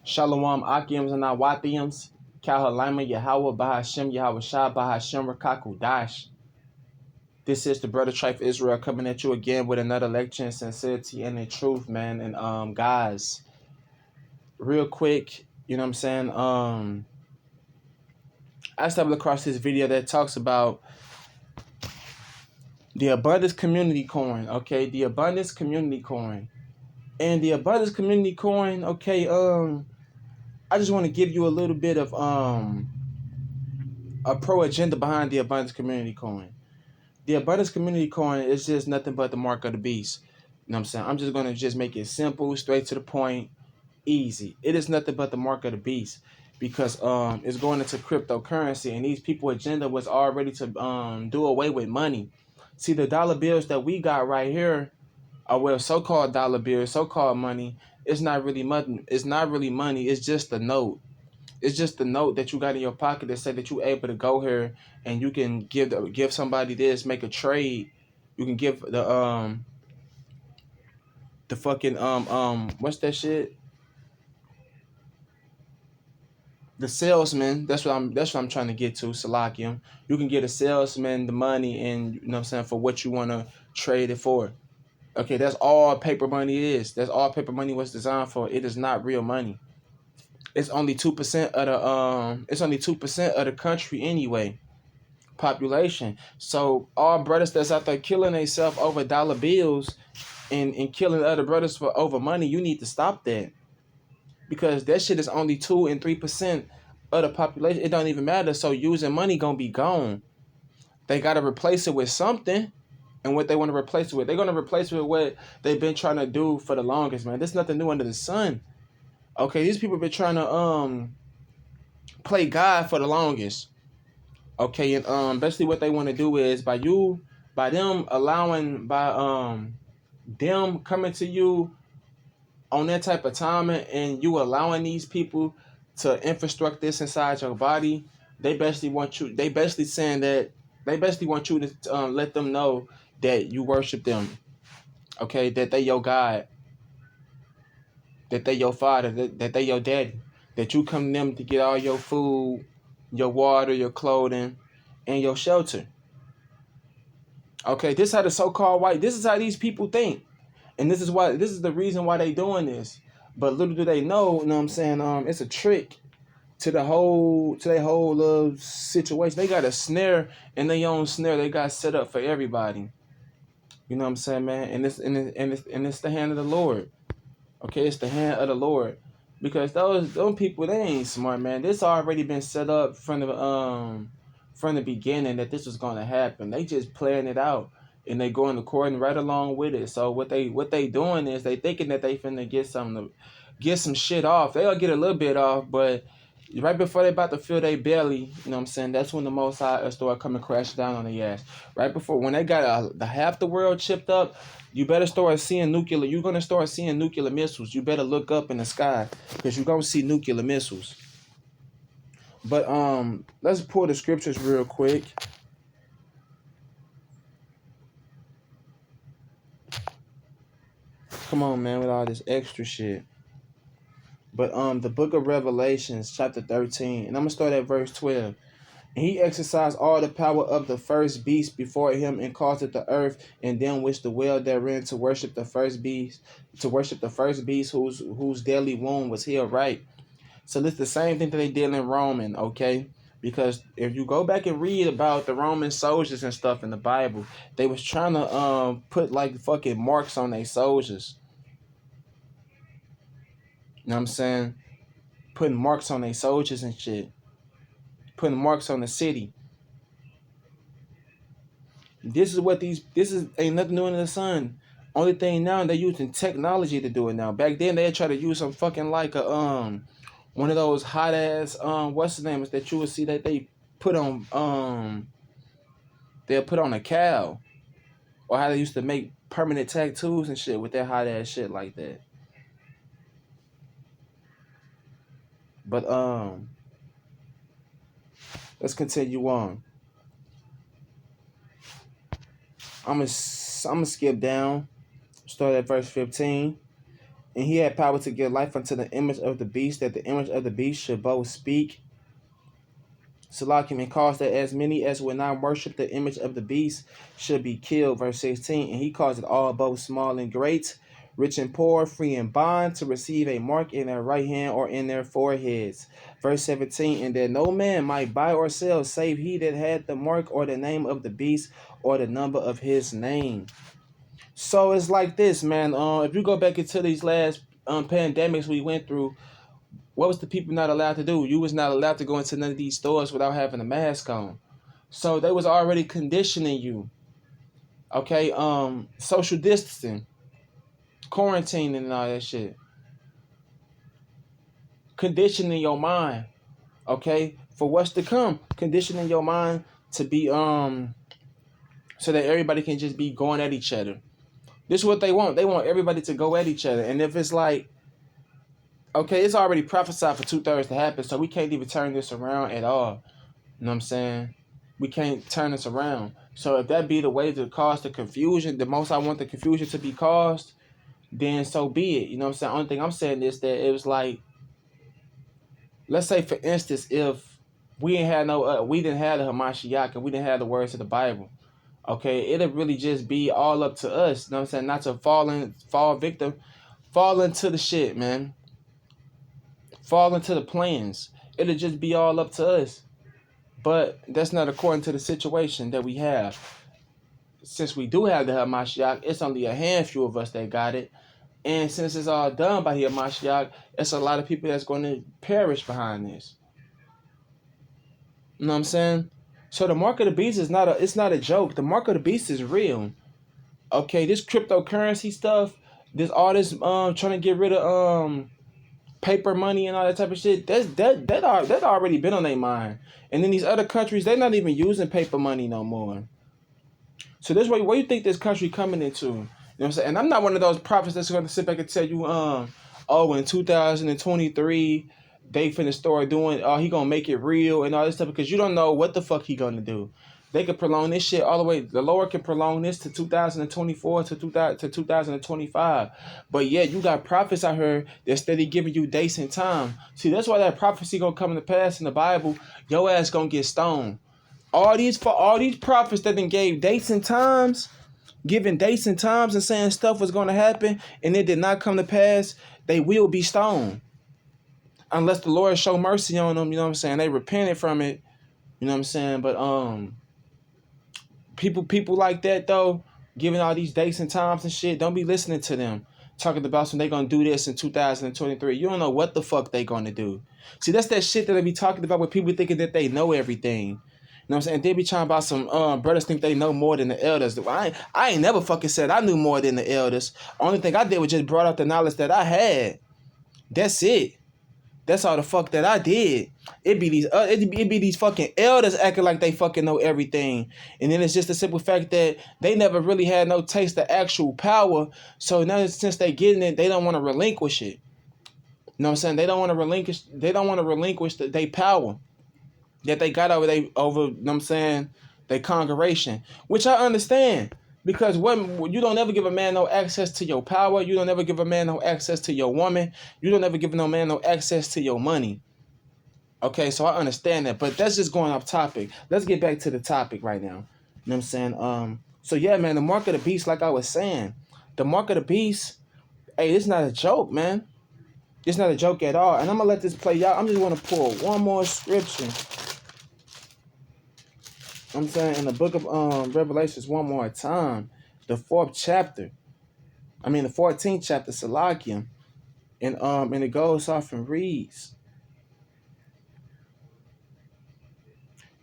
Shalom Akims and Awathims. Kalhalima Yahweh Bahashem Yahweh Shah Bahashem Rakaku Dash. This is the Brother Trife Israel coming at you again with another lecture in sincerity and in truth, man. And guys, real quick, you know what I'm saying? I stumbled across this video that talks about the Abundance Community Coin, okay? The Abundance Community Coin. And the Abundance Community Coin, okay, I just want to give you a little bit of a pro agenda behind the Abundance Community Coin. The Abundance Community Coin is just nothing but the mark of the beast. You know what I'm saying? I'm just going to just make it simple, straight to the point, easy. It is nothing but the mark of the beast because it's going into cryptocurrency, and these people agenda was already to do away with money. See, the dollar bills that we got right here are, well, so-called dollar bills, so-called money. It's not really money. It's not really money. It's just a note. It's just the note that you got in your pocket that said that you're able to go here and you can give somebody this, make a trade. You can give the fucking what's that shit? The salesman. That's what I'm trying to get to, Salakium. You can get a salesman the money, and you know what I'm saying, for what you want to trade it for. Okay, that's all paper money is. That's all paper money was designed for. It is not real money. It's only 2% of the it's only 2% of the country anyway, population. So all brothers that's out there killing themselves over dollar bills and killing other brothers for over money, you need to stop that. Because that shit is only 2 and 3% of the population. It don't even matter. So using money gonna be gone. They gotta replace it with something. And what they want to replace it with, they're gonna replace it with what they've been trying to do for the longest, man. There's nothing new under the sun. Okay, these people been trying to play God for the longest. Okay, and basically what they want to do is by them allowing, them coming to you on that type of time, and you allowing these people to infrastruct this inside your body. They basically want you. They basically saying that they basically want you to let them know that you worship them. Okay, that they your God, that they your father, that they your daddy, that you come to them to get all your food, your water, your clothing, and your shelter. Okay, this is how the so-called white. This is how these people think, and this is the reason why they doing this. But little do they know, you know what I'm saying? It's a trick to their whole situation. They got a snare, and their own snare they got set up for everybody. You know what I'm saying, man? And it's the hand of the Lord. Okay, it's the hand of the Lord, because those people, they ain't smart, man. This already been set up from the beginning that this was gonna happen. They just playing it out, and they going according right along with it. So what they doing is they thinking that they finna get some shit off. They'll get a little bit off, but right before they about to fill their belly, you know what I'm saying, that's when the Most High start coming crashing down on their ass. Right before, when they got the half the world chipped up, you better start seeing nuclear. You're gonna start seeing nuclear missiles. You better look up in the sky, because you're gonna see nuclear missiles. But let's pull the scriptures real quick. Come on, man, with all this extra shit. But the book of Revelations, chapter 13, and I'm gonna start at verse 12. And he exercised all the power of the first beast before him, and caused the earth and them which dwell therein to worship the first beast, whose deadly wound was healed right. So this is the same thing that they did in Roman, okay? Because if you go back and read about the Roman soldiers and stuff in the Bible, they was trying to put like fucking marks on their soldiers. You know what I'm saying? Putting marks on their soldiers and shit. Putting marks on the city. This is ain't nothing new in the sun. Only thing now, they're using technology to do it now. Back then they try to use some fucking like a one of those hot ass what's the name is that you would see that they put on they'll put on a cow. Or how they used to make permanent tattoos and shit with that hot ass shit like that. But let's continue on. I'm gonna skip down. Start at verse 15. And he had power to give life unto the image of the beast, that the image of the beast should both speak, Salakim, and caused that as many as would not worship the image of the beast should be killed. Verse 16. And he caused it all, both small and great, rich and poor, free and bond, to receive a mark in their right hand or in their foreheads. Verse 17. And that no man might buy or sell save he that had the mark or the name of the beast or the number of his name. So it's like this, man. If you go back into these last pandemics we went through, what was the people not allowed to do? You was not allowed to go into none of these stores without having a mask on. So they was already conditioning you. Okay, social distancing, quarantining and all that shit. Conditioning your mind, okay, for what's to come. Conditioning your mind to be so that everybody can just be going at each other. This is what they want. They want everybody to go at each other. And if it's like, okay, it's already prophesied for 2/3 to happen, so we can't even turn this around at all. You know what I'm saying? We can't turn this around. So if that be the way to cause the confusion, the most I want the confusion to be caused, then so be it. You know what I'm saying? Only thing I'm saying is that it was like, let's say for instance, if we ain't had no, we didn't have the Hamashiach and we didn't have the words of the Bible, okay, it'll really just be all up to us. You know what I'm saying? Not to fall victim, fall into the shit, man. Fall into the plans. It'll just be all up to us. But that's not according to the situation that we have. Since we do have the Hamashiach, it's only a handful of us that got it. And since it's all done by the Hamashiach, it's a lot of people that's going to perish behind this. You know what I'm saying? So the mark of the beast is not a joke. The mark of the beast is real. Okay, this cryptocurrency stuff, all this trying to get rid of paper money and all that type of shit, that already been on their mind. And then these other countries, they're not even using paper money no more. So this way, what do you think this country coming into? You know what I'm saying? And I'm not one of those prophets that's going to sit back and tell you, in 2023, they finna start doing, he gonna make it real and all this stuff, because you don't know what the fuck he gonna do. They could prolong this shit all the way. The Lord can prolong this to 2024 to 2025. But yeah, you got prophets out here that steady giving you dates and time. See, that's why that prophecy gonna come to pass in the Bible. Your ass gonna get stoned. All these prophets that then gave dates and times, giving dates and times and saying stuff was gonna happen, and it did not come to pass, they will be stoned. Unless the Lord show mercy on them, you know what I'm saying? They repented from it, you know what I'm saying? But people like that though, giving all these dates and times and shit, don't be listening to them. Talking about they gonna do this in 2023. You don't know what the fuck they gonna do. See, that's that shit that they be talking about with people thinking that they know everything. You know what I'm saying? They be talking about some brothers think they know more than the elders. I ain't never fucking said I knew more than the elders. Only thing I did was just brought out the knowledge that I had. That's it. That's all the fuck that I did. It be these fucking elders acting like they fucking know everything. And then it's just the simple fact that they never really had no taste of actual power. So now since they getting it, they don't want to relinquish it. You know what I'm saying? They don't want to relinquish their power that they got over, you know what I'm saying, their congregation. Which I understand. Because when you don't ever give a man no access to your power, you don't ever give a man no access to your woman, you don't ever give no man no access to your money. Okay, so I understand that, but that's just going off topic. Let's get back to the topic right now. You know what I'm saying? So yeah, man, the mark of the beast, like I was saying, the mark of the beast, hey, it's not a joke, man. It's not a joke at all. And I'm gonna let this play out. I'm just gonna pull one more scripture. I'm saying in the book of Revelations one more time, the 14th chapter, Salakim, and it goes off and reads.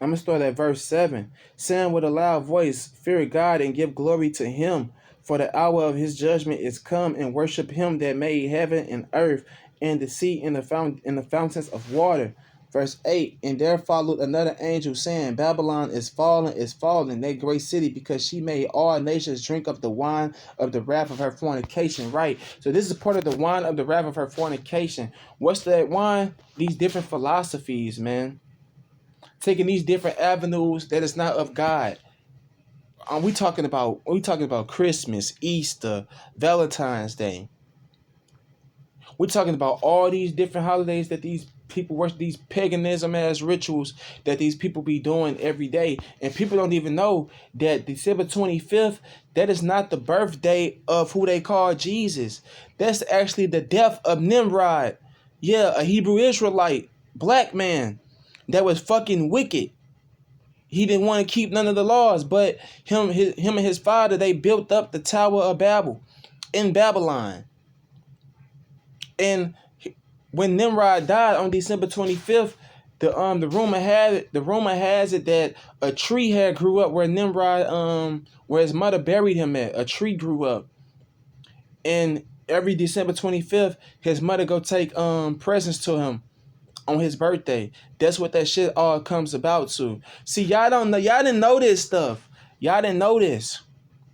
I'm gonna start at verse 7, saying with a loud voice, "Fear God and give glory to Him, for the hour of His judgment is come, and worship Him that made heaven and earth and the sea and the fountains of water." Verse 8, and there followed another angel saying, "Babylon is fallen, that great city, because she made all nations drink of the wine of the wrath of her fornication." Right. So this is part of the wine of the wrath of her fornication. What's that wine? These different philosophies, man. Taking these different avenues that is not of God. We talking about Christmas, Easter, Valentine's Day. We're talking about all these different holidays that these people worship, these paganism ass rituals that these people be doing every day. And people don't even know that December 25th, that is not the birthday of who they call Jesus. That's actually the death of Nimrod. Yeah, a Hebrew Israelite, black man that was fucking wicked. He didn't want to keep none of the laws, but him and his father, they built up the Tower of Babel in Babylon. And when Nimrod died on December 25th, the rumor has it that a tree had grew up where Nimrod where his mother buried him at. A tree grew up. And every December 25th, his mother go take presents to him on his birthday. That's what that shit all comes about to. See, y'all don't know, y'all didn't know this stuff. Y'all didn't know this.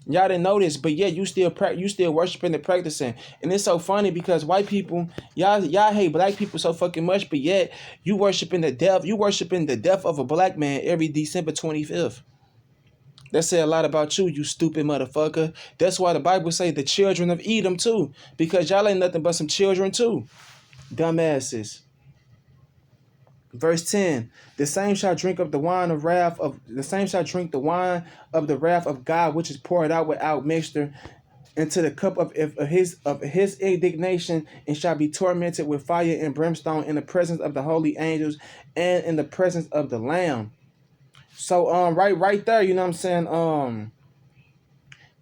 Y'all didn't know this, but yeah, you still worshiping and practicing. And it's so funny because white people, y'all hate black people so fucking much, but yet you worshiping the death of a black man every December 25th. That say a lot about you, you stupid motherfucker. That's why the Bible say the children of Edom too, because y'all ain't nothing but some children too. Dumbasses. Verse 10, the same shall drink the wine of the wrath of God, which is poured out without mixture into the cup of his indignation, and shall be tormented with fire and brimstone in the presence of the holy angels and in the presence of the Lamb. So right there, you know what I'm saying?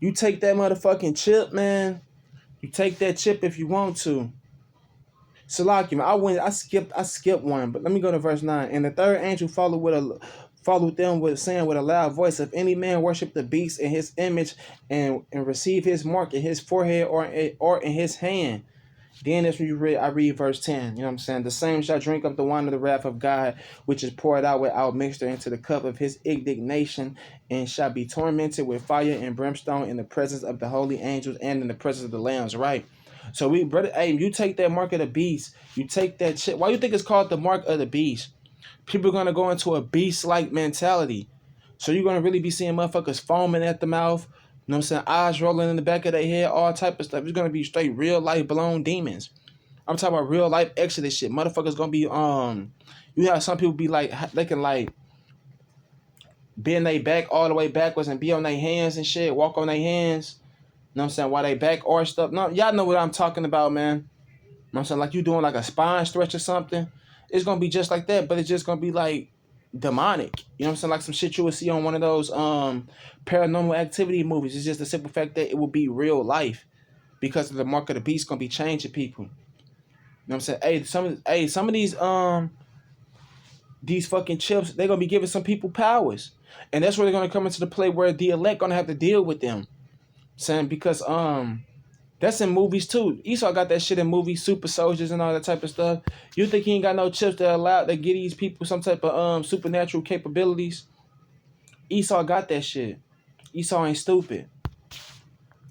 You take that motherfucking chip, man. You take that chip if you want to. Salakim, I skipped one, but let me go to verse 9. And the third angel followed them with saying with a loud voice, if any man worship the beast in his image and receive his mark in his forehead or in his hand. Then as I read verse 10, you know what I'm saying? The same shall drink up the wine of the wrath of God, which is poured out without mixture into the cup of his indignation, and shall be tormented with fire and brimstone in the presence of the holy angels and in the presence of the lambs, right? So you take that mark of the beast, you take that shit. Why you think it's called the mark of the beast? People are gonna go into a beast-like mentality. So you're gonna really be seeing motherfuckers foaming at the mouth, you know what I'm saying, eyes rolling in the back of their head, all type of stuff. It's gonna be straight real life blown demons. I'm talking about real life Exodus shit. Motherfuckers gonna be you have some people be like they can like bend their back all the way backwards and be on their hands and shit, walk on their hands. You know what I'm saying? While they back or stuff. No, y'all know what I'm talking about, man. You know what I'm saying? Like you doing like a spine stretch or something. It's gonna be just like that, but it's just gonna be like demonic. You know what I'm saying? Like some shit you would see on one of those paranormal activity movies. It's just the simple fact that it will be real life because of the mark of the beast gonna be changing people. You know what I'm saying? Some of these fucking chips, they're gonna be giving some people powers. And that's where they're gonna come into the play where the elect gonna have to deal with them. Saying because that's in movies too. Esau got that shit in movies, super soldiers and all that type of stuff. You think he ain't got no chips that give these people some type of supernatural capabilities? Esau got that shit. Esau ain't stupid.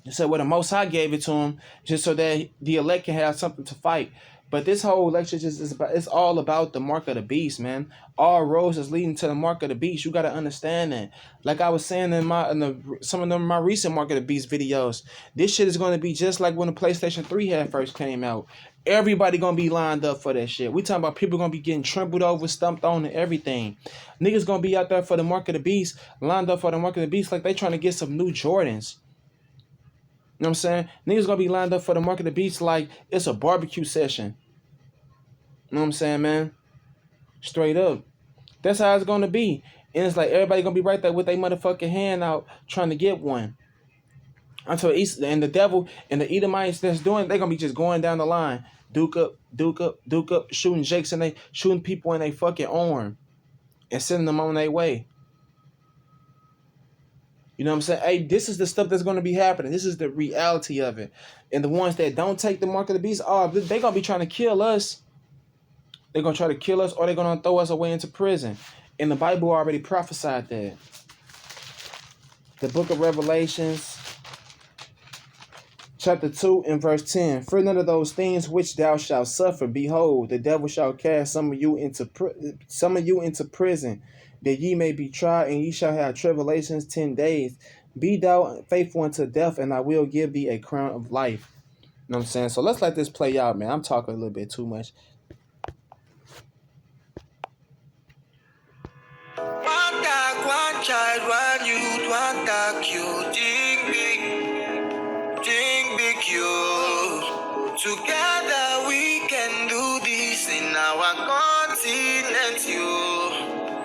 So the Most High gave it to him just so that the elect can have something to fight. But this whole lecture it's all about the mark of the beast, man. All roads is leading to the mark of the beast. You gotta understand that. Like I was saying in some of my recent mark of the beast videos, this shit is gonna be just like when the PlayStation 3 had first came out. Everybody gonna be lined up for that shit. We talking about people gonna be getting trampled over, stumped on, and everything. Niggas gonna be out there for the mark of the beast, lined up for the mark of the beast, like they trying to get some new Jordans. You know what I'm saying? Niggas gonna be lined up for the mark of the beast like it's a barbecue session. You know what I'm saying, man? Straight up. That's how it's gonna be. And it's like everybody gonna be right there with their motherfucking hand out trying to get one. Until and the devil and the Edomites that's doing, they gonna be just going down the line. Duke up, shooting jakes and shooting people in their fucking arm and sending them on their way. You know what I'm saying? Hey, this is the stuff that's going to be happening. This is the reality of it. And the ones that don't take the mark of the beast, they're going to be trying to kill us. They're going to try to kill us or they're going to throw us away into prison. And the Bible already prophesied that. The book of Revelations, chapter 2 and verse 10. For none of those things which thou shalt suffer, behold, the devil shall cast some of you into prison, that ye may be tried, and ye shall have tribulations 10 days. Be thou faithful unto death, and I will give thee a crown of life. know what I'm saying? So let's let this play out, man. I'm talking a little bit too much. One dog, one child, one youth, one Tacc, think big youth. Together we can do this in our continent, you.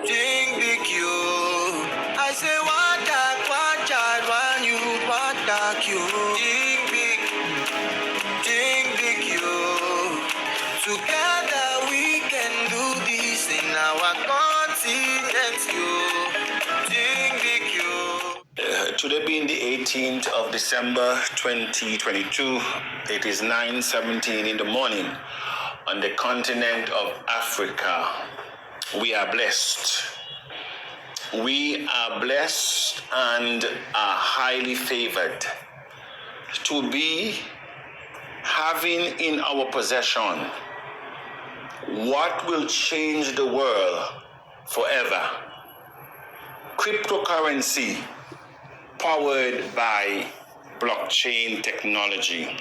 Think big youth. I say one dog, one child, one youth, one Tacc, think big youth. Together we can do this in our continent, you. Think big youth. Today being the 18th of December 2022, it is 9:17 in the morning on the continent of Africa. We are blessed. We are blessed and are highly favored to be having in our possession what will change the world forever. Cryptocurrency powered by blockchain technology.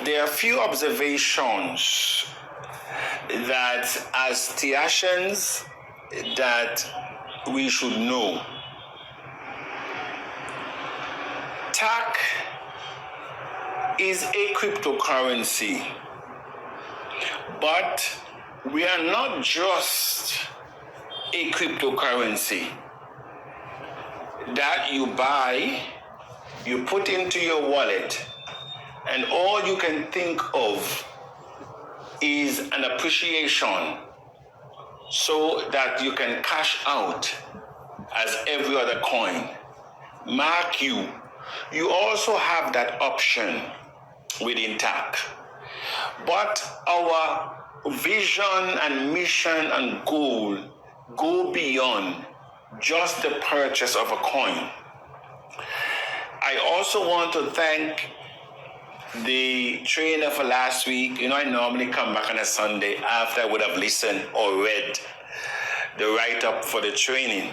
There are a few observations that as Tiacians that we should know. Tacc is a cryptocurrency, but we are not just a cryptocurrency that you buy, you put into your wallet, and all you can think of is an appreciation so that you can cash out as every other coin. Mark you also have that option within Tacc. But our vision and mission and goal go beyond just the purchase of a coin. I also want to thank the trainer for last week. I normally come back on a Sunday after I would have listened or read the write-up for the training.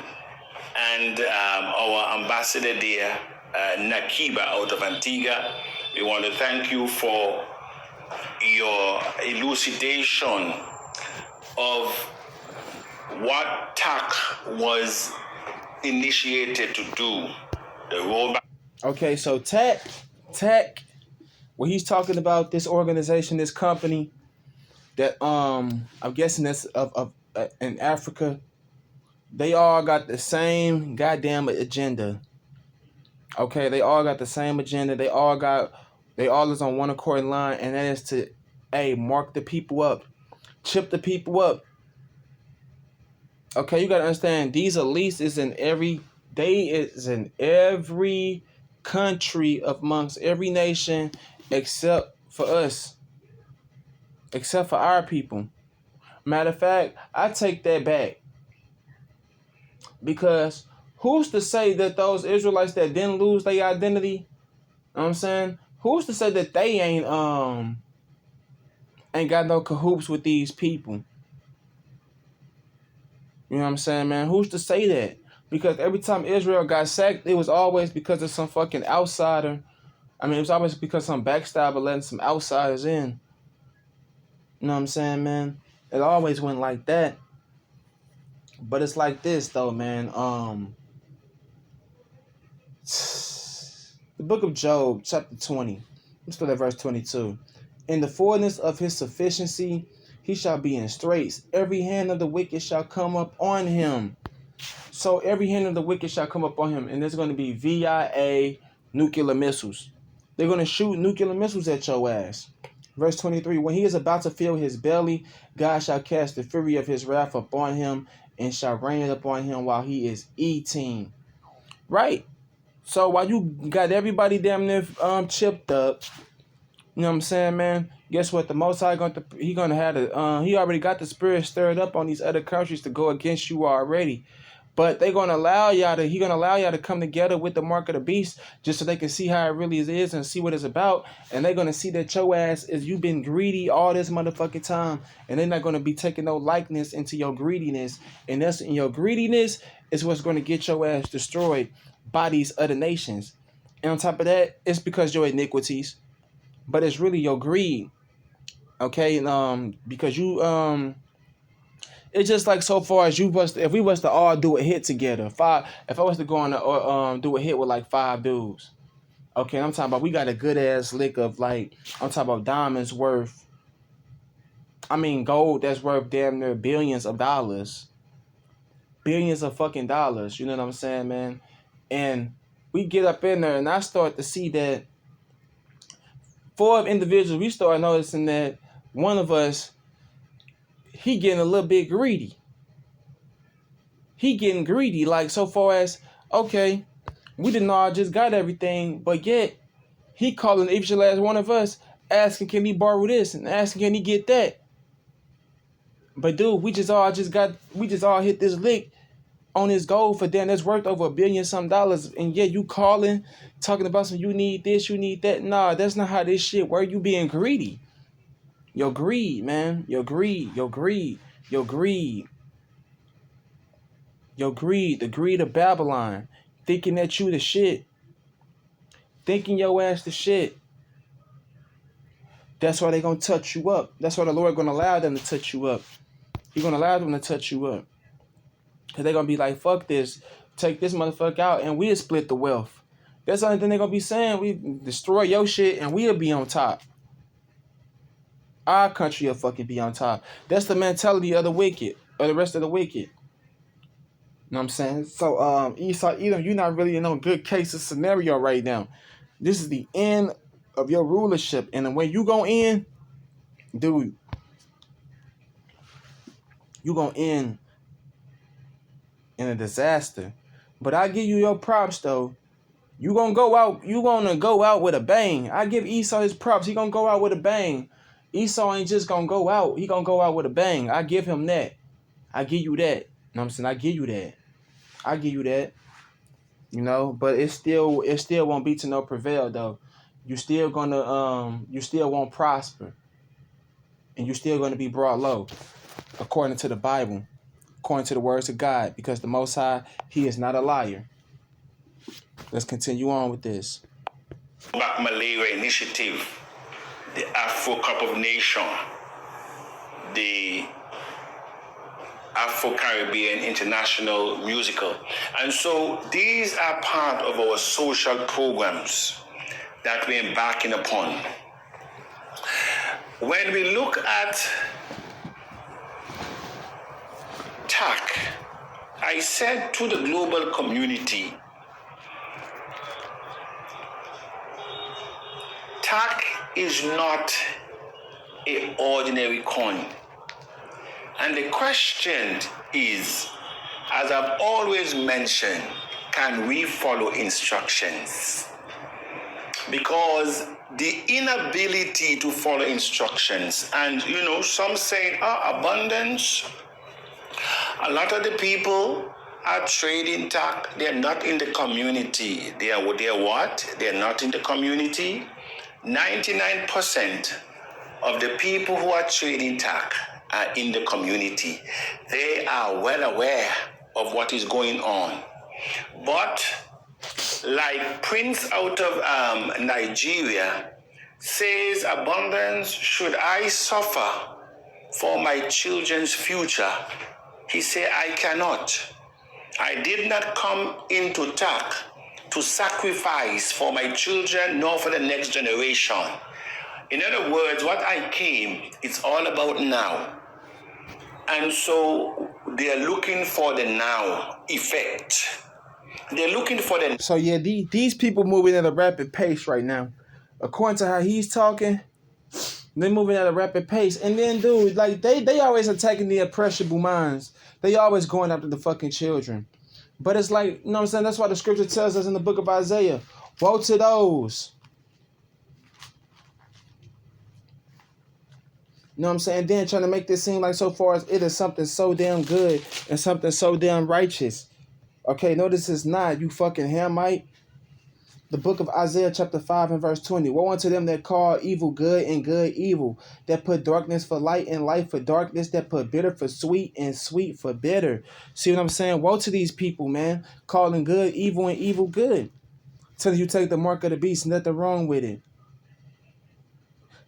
And our ambassador there, Nakiba out of Antigua, we want to thank you for your elucidation of what Tacc was initiated to do. The rollback. Okay, so Tacc, when he's talking about this organization, this company that I'm guessing that's of in Africa, they all got the same goddamn agenda. Okay, they all got the same agenda. They all is on one accord line, and that is to, mark the people up, chip the people up. Okay, you gotta understand, these elites is in every country amongst every nation except for us, except for our people. Matter of fact, I take that back, because who's to say that those Israelites that didn't lose their identity, you know what I'm saying? Who's to say that they ain't got no cahoots with these people? You know what I'm saying, man? Who's to say that? Because every time Israel got sacked, it was always because of some fucking outsider. I mean, it was always because some backstabber letting some outsiders in. You know what I'm saying, man? It always went like that. But it's like this, though, man. The book of Job, chapter 20. Let's start at verse 22. In the fullness of his sufficiency, he shall be in straits. Every hand of the wicked shall come up on him. So every hand of the wicked shall come up on him. And there's going to be VIA nuclear missiles. They're going to shoot nuclear missiles at your ass. Verse 23. When he is about to fill his belly, God shall cast the fury of his wrath upon him and shall rain it upon him while he is eating. Right. So while you got everybody damn near chipped up, you know what I'm saying, man? Guess what? The Most High he already got the spirit stirred up on these other countries to go against you already. But he gonna allow y'all to come together with the mark of the beast just so they can see how it really is and see what it's about. And they're gonna see that your ass you've been greedy all this motherfucking time, and they're not gonna be taking no likeness into your greediness. And your greediness is what's gonna get your ass destroyed by these other nations. And on top of that, it's because your iniquities, but it's really your greed. Okay, and because you it's just like so far as you was if we was to all do a hit together, if I was to go on do a hit with like 5 dudes. Okay, I'm talking about we got a good ass lick of like I'm talking about diamonds worth gold that's worth damn near billions of dollars. Billions of fucking dollars, you know what I'm saying, man? And we get up in there and I start to see that 4 individuals, we start noticing that one of us, he getting a little bit greedy. He getting greedy, like so far as, okay, we didn't all just got everything, but yet he calling each and last one of us, asking can he borrow this and asking can he get that. But dude, we just all hit this lick on his gold for damn that's worth over $1 billion some dollars, and yet you calling, talking about some you need this, you need that. Nah, that's not how this shit work. You being greedy. Your greed, man. Your greed. Your greed. Your greed. Your greed. The greed of Babylon. Thinking that you the shit. Thinking your ass the shit. That's why they gonna touch you up. That's why the Lord gonna allow them to touch you up. He gonna allow them to touch you up. Cause they gonna be like, fuck this. Take this motherfucker out and we'll split the wealth. That's the only thing they gonna be saying. We destroy your shit and we'll be on top. Our country will fucking be on top. That's the mentality of the wicked, or the rest of the wicked. You know what I'm saying? So Esau, Edom, you're not really in no good case of scenario right now. This is the end of your rulership. And when you go in, dude, you gonna end in a disaster. But I give you your props though. You gonna go out with a bang. I give Esau his props. He gonna go out with a bang. Esau ain't just gonna go out. He gonna go out with a bang. I give him that. I give you that. You know what I'm saying? I give you that. I give you that. You know, but it still won't be to no prevail though. You still won't prosper. And you still gonna be brought low. According to the Bible. According to the words of God. Because the Most High, He is not a liar. Let's continue on with this. Back Malaria Initiative, the Afro Cup of Nation, the Afro-Caribbean International Musical. And so these are part of our social programs that we're embarking upon. When we look at Tacc, I said to the global community, Tacc is not an ordinary coin. And the question is, as I've always mentioned, can we follow instructions? Because the inability to follow instructions, and some say, abundance. A lot of the people are trading Tacc. They're not in the community. They're what? They're not in the community. 99% of the people who are trading Tacc are in the community. They are well aware of what is going on. But like Prince out of Nigeria says, abundance, should I suffer for my children's future? He said, I cannot. I did not come into Tacc to sacrifice for my children nor for the next generation. In other words, what I came, it's all about now. And so they're looking for the now effect. They're looking for the... So yeah, these people moving at a rapid pace right now. According to how he's talking, they're moving at a rapid pace. And then, dude, like, they always attacking the impressionable minds. They always going after the fucking children. But it's like, you know what I'm saying? That's why the scripture tells us in the book of Isaiah, woe to those. You know what I'm saying? Then trying to make this seem like so far as it is something so damn good and something so damn righteous. Okay, notice it's not, you fucking Hamite. The book of Isaiah chapter 5 and verse 20. Woe unto them that call evil good and good evil, that put darkness for light and light for darkness, that put bitter for sweet and sweet for bitter. See what I'm saying? Woe to these people, man, calling good evil and evil good. Telling you take the mark of the beast, nothing wrong with it.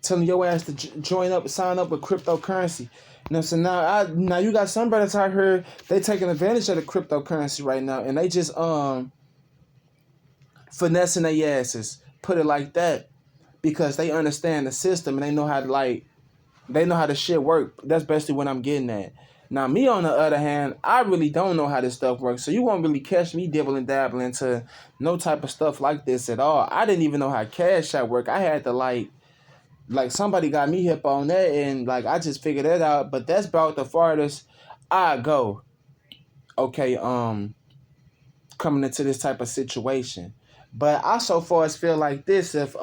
Telling your ass to join up, sign up with cryptocurrency. You know, so now you got some brothers out here, they taking advantage of the cryptocurrency right now, and they just finessing their asses. Put it like that, because they understand the system and they know how to they know how the shit work. That's basically what I'm getting at. Now, me on the other hand, I really don't know how this stuff works, so you won't really catch me dibbling dabbling into no type of stuff like this at all. I didn't even know how Cash App work. I had to like somebody got me hip on that, and like I just figured that out. But that's about the farthest I go. Okay, coming into this type of situation. But I so far as feel like this, if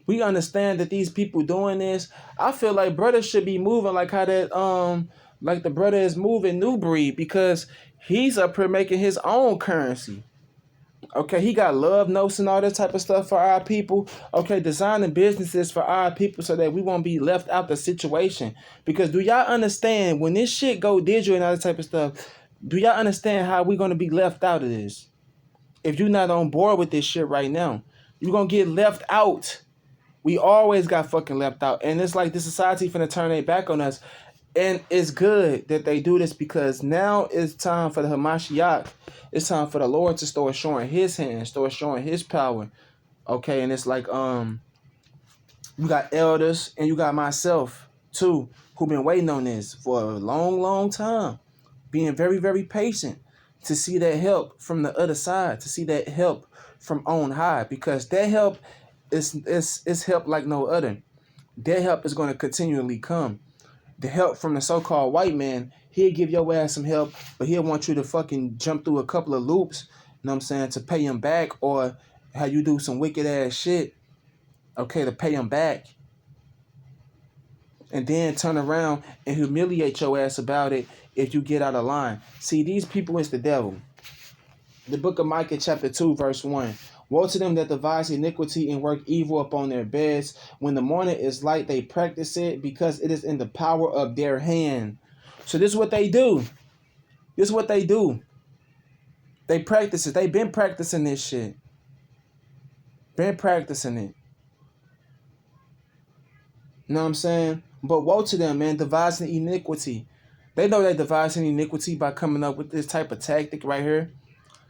we understand that these people doing this, I feel like brothers should be moving like how that like the brother is moving New Breed, because he's up here making his own currency. Okay, he got love notes and all that type of stuff for our people. Okay, designing businesses for our people so that we won't be left out the situation. Because do y'all understand when this shit go digital and all that type of stuff, do y'all understand how we gonna be left out of this? If you're not on board with this shit right now, you're gonna get left out. We always got fucking left out. And it's like the society finna turn their back on us. And it's good that they do this, because now it's time for the Hamashiach. It's time for the Lord to start showing his hand, start showing his power. Okay, and it's like you got elders and you got myself too, who been waiting on this for a long, long time. Being very, very patient to see that help from the other side, to see that help from on high, because that help is help like no other. That help is going to continually come. The help from the so-called white man, he'll give your ass some help, but he'll want you to fucking jump through a couple of loops, you know what I'm saying, to pay him back, or how you do some wicked ass shit, okay, to pay him back. And then turn around and humiliate your ass about it if you get out of line. See, these people is the devil. The book of Micah chapter 2 verse 1. Woe to them that devise iniquity and work evil upon their beds. When the morning is light, they practice it, because it is in the power of their hand. So this is what they do. This is what they do. They practice it. They've been practicing this shit. Been practicing it. You know what I'm saying? But woe to them, man, devising iniquity. They know they're devising iniquity by coming up with this type of tactic right here.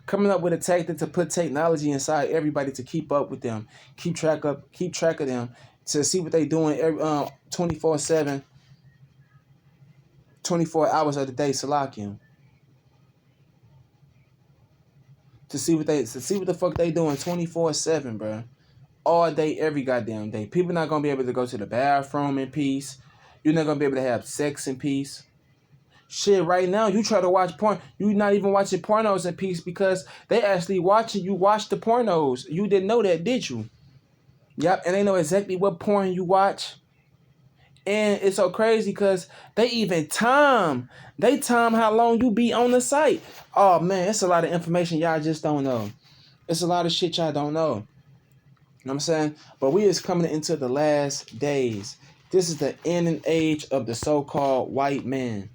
Coming up with a tactic to put technology inside everybody to keep up with them, keep track of them, to see what they doing 24/7, 24 hours of the day, Salakium. To see what the fuck they doing 24/7, bro. All day, every goddamn day. People not gonna be able to go to the bathroom in peace. You're not gonna be able to have sex in peace. Shit, right now, you try to watch porn, you not even watching pornos in peace, because they actually watching you watch the pornos. You didn't know that, did you? Yep, and they know exactly what porn you watch. And it's so crazy because they even time how long you be on the site. Oh man, it's a lot of information y'all just don't know. It's a lot of shit y'all don't know. You know what I'm saying? But we is coming into the last days. This is the end and age of the so-called white man.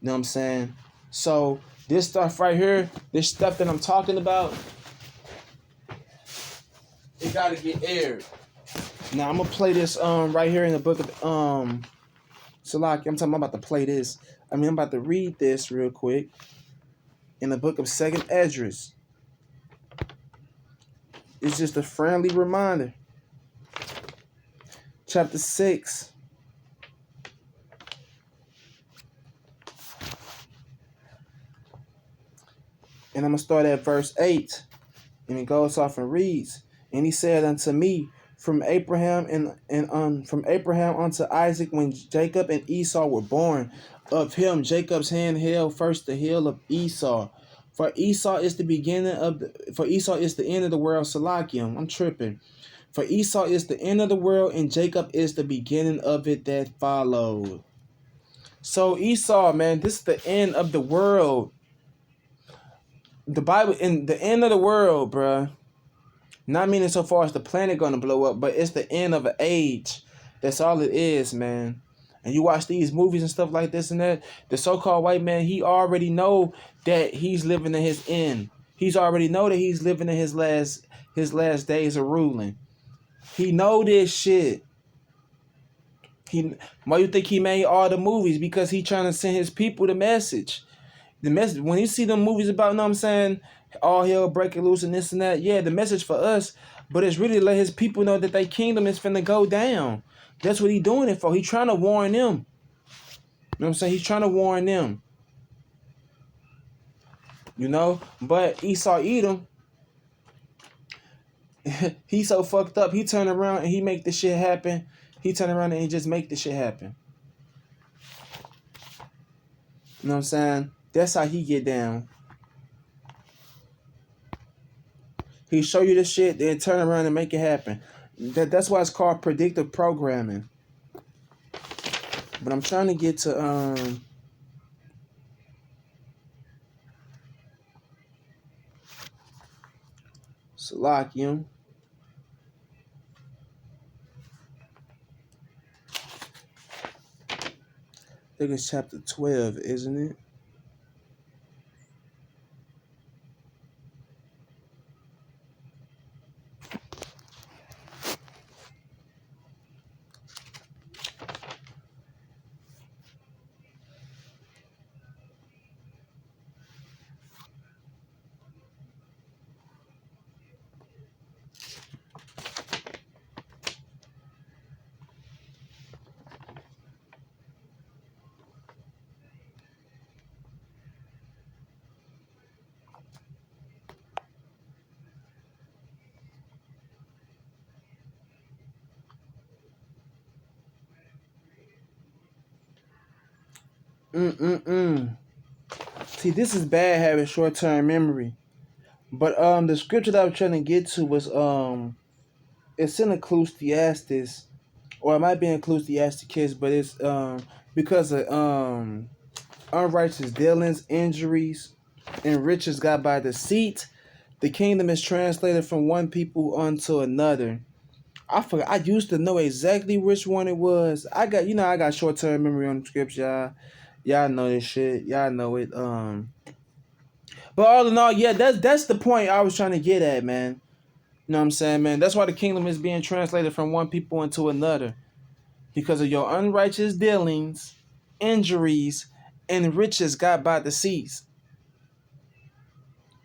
You know what I'm saying? So this stuff right here, this stuff that I'm talking about, it gotta get aired. Now I'm gonna play this right here in the book of Salaki. I'm about to play this. I'm about to read this real quick in the book of 2nd Esdras. It's just a friendly reminder. Chapter 6. And I'm going to start at verse 8. And it goes off and reads. And he said unto me, from Abraham from Abraham unto Isaac, when Jacob and Esau were born, of him Jacob's hand held first the heel of Esau. For Esau is the end of the world, Salakium. I'm tripping. For Esau is the end of the world, and Jacob is the beginning of it that followed. So Esau, man, this is the end of the world. The Bible, in the end of the world, bruh. Not meaning so far as the planet gonna blow up, but it's the end of an age. That's all it is, man. And you watch these movies and stuff like this and that, the so-called white man, he already know that he's living in his end. He's already know that he's living in his last days of ruling. He know this shit. Why you think he made all the movies? Because he trying to send his people the message. The message, when you see them movies about, you know what I'm saying, all hell breaking loose and this and that, yeah, the message for us, but it's really to let his people know that their kingdom is finna go down. That's what he doing it for. He trying to warn them. You know what I'm saying? He's trying to warn them. You know? But Esau Edom, he so fucked up. He turn around and he make the shit happen. He turn around and he just make the shit happen. You know what I'm saying? That's how he get down. He show you the shit, then turn around and make it happen. That's why it's called predictive programming. But I'm trying to get to Salakium. I think it's chapter 12, isn't it? See, this is bad having short-term memory. But the scripture that I was trying to get to was it's in Ecclesiastes, or it might be in Ecclesiastes, but it's because of unrighteous dealings, injuries, and riches got by deceit, the kingdom is translated from one people unto another. I forgot. I used to know exactly which one it was. I got short term memory on the scripture, y'all. Y'all know this shit. Y'all know it. But all in all, yeah, that's the point I was trying to get at, man. You know what I'm saying, man? That's why the kingdom is being translated from one people into another. Because of your unrighteous dealings, injuries, and riches got by the seas.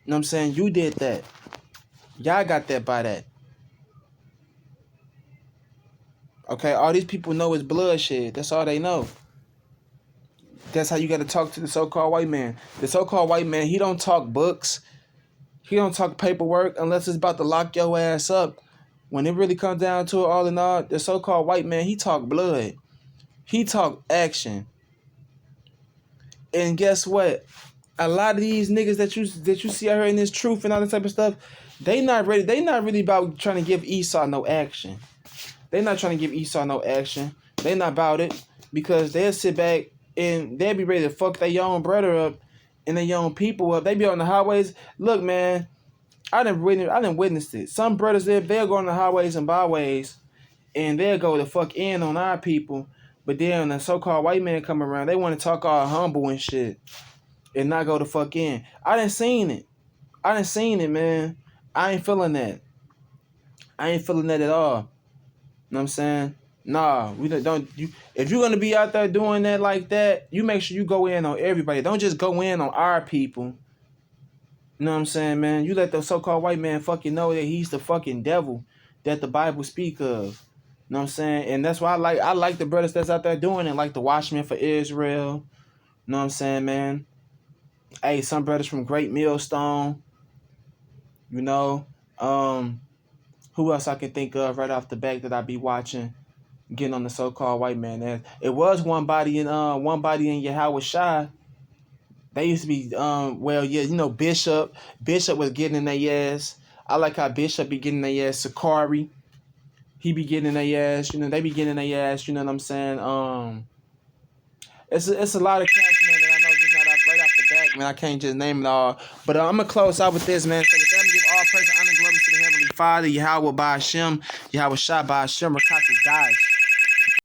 You know what I'm saying? You did that. Y'all got that by that. Okay, all these people know is bloodshed. That's all they know. That's how you got to talk to the so-called white man. The so-called white man, he don't talk books. He don't talk paperwork unless it's about to lock your ass up. When it really comes down to it, all in all, the so-called white man, he talk blood. He talk action. And guess what? A lot of these niggas that you see out here in this truth and all that type of stuff, they not ready. They not really about trying to give Esau no action. They not trying to give Esau no action. They not about it because they'll sit back and they'll be ready to fuck their own brother up and their own people up. They be on the highways. Look, man, I done witnessed it. Some brothers they'll go on the highways and byways and they'll go the fuck in on our people. But then when the so-called white man come around, they want to talk all humble and shit and not go the fuck in. I done seen it, man. I ain't feeling that. I ain't feeling that at all. You know what I'm saying? Nah, we don't. If you're gonna be out there doing that like that, you make sure you go in on everybody. Don't just go in on our people. You know what I'm saying, man? You let the so-called white man fucking know that he's the fucking devil that the Bible speak of. You know what I'm saying? And that's why I like the brothers that's out there doing it, like the Watchmen for Israel. You know what I'm saying, man? Hey, some brothers from Great Millstone. You know, who else I can think of right off the bat that I be watching, getting on the so-called white man. It was one body in Yahweh Shai. They used to be Bishop. Bishop was getting in their ass. I like how Bishop be getting their ass. Sakari, he be getting in their ass. You know, they be getting in their ass. You know what I'm saying? It's a lot of cats, man, that I know just not right off the bat, man. I can't just name it all. But I'm gonna close out with this, man. So with that, I'm gonna give all praise and honor and glory to the Heavenly Father, Yahweh by Hashem, Yahweh Shai by Hashem, Rakatu dies.